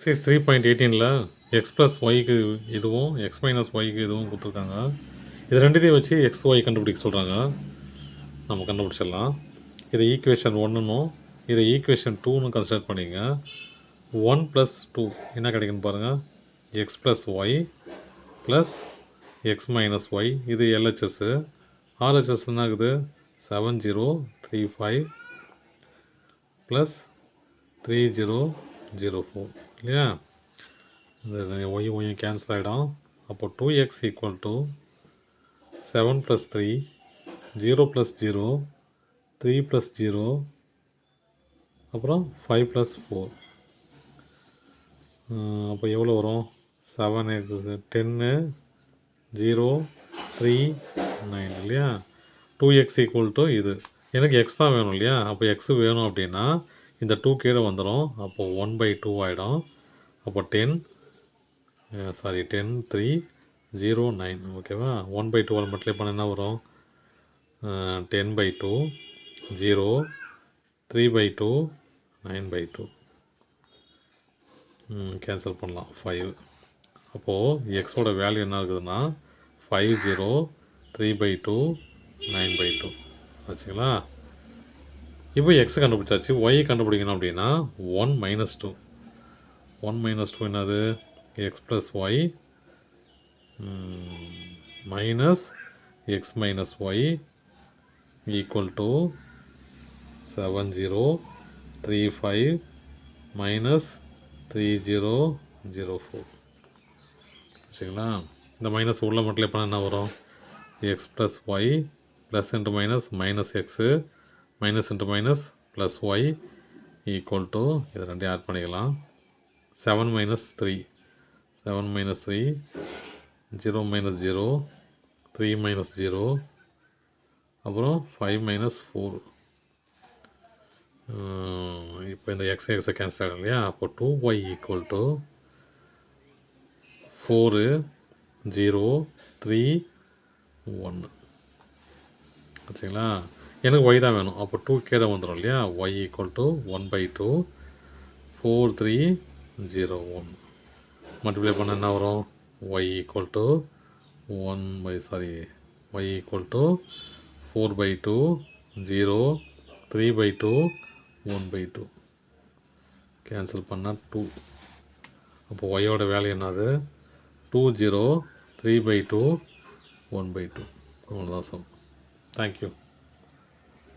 Exercise 3.18ல் X plus ஒய்க்கு இதுவும் X minus ஒய்க்கு இதுவும் கொடுத்துருக்காங்க. இது ரெண்டுத்தையும் வச்சு எக்ஸ் ஒய் கண்டுபிடிக்க சொல்கிறாங்க. நம்ம கண்டுபிடிச்சிடலாம். இது ஈக்குவேஷன் 1ன்னும் இதை ஈக்குவேஷன் 2ன்னு கன்சிடர் பண்ணிங்க. 1 + 2 என்ன கிடைக்குன்னு பாருங்கள். X plus Y plus X minus Y. இது எல்ஹெச்எஸ்ஸு. ஆர்ஹெச்எஸ் என்ன ஆகுது? 7035 ப்ளஸ் 3004 இல்லையா? இந்த ஒய்யும் கேன்சல் ஆகிடும். அப்போ 2x = 7 + 3 0 + 0 3 + 0 அப்புறம் 5 + 4. அப்போ எவ்வளோ வரும்? 7 10 0 3 9 இல்லையா? 2x = இது. எனக்கு எக்ஸ் தான் வேணும் இல்லையா? அப்போ எக்ஸு வேணும் அப்படின்னா இந்த 2 கீழே வந்துடும். அப்போது 1/2 ஆகிடும். அப்போ 10 3 0 9 ஓகேவா? 1/2 மல்டிப்ளை பண்ண என்ன வரும்? 10/2 0 3/2 9/2 கேன்சல் பண்ணலாம். 5. அப்போது எக்ஸோட வேல்யூ என்ன இருக்குதுன்னா 50 3/2 9/2 ஆச்சுங்களா? இப்போ எக்ஸ் கண்டுபிடிச்சாச்சு. ஒய் கண்டுபிடிக்கணும் அப்படின்னா 1 - 2. 1 - 2 என்னது? X plus Y minus X minus Y equal to 7035 minus 3004 சரிங்களா? இந்த மைனஸ் உள்ள மல்டிப்ளை பண்ண என்ன வரும்? X plus Y plus into minus minus X minus into minus plus Y equal to இதை ரெண்டையும் ஆட் பண்ணிக்கலாம். 7 - 3 7 - 3 0 - 0 3 - 0 அப்புறம் 5 - 4. இப்போ இந்த எக்ஸை கேன்சல் ஆகிடும் இல்லையா? அப்போ 2y = 4 0 3 1 ஆச்சுங்களா? எனக்கு ஒய் தான் வேணும். அப்போ 2 கீழே வந்துடும் இல்லையா? y = 1/2 4 3 0 1 மல்டிப்ளை பண்ண என்ன வரும்? y = 4/2 0 3/2 1/2 கேன்சல் பண்ணால் 2. அப்போ ஒய்யோட வேல்யூ என்னது? 20 3/2 1/2 அவ்வளோதான் சம். தேங்க்யூ.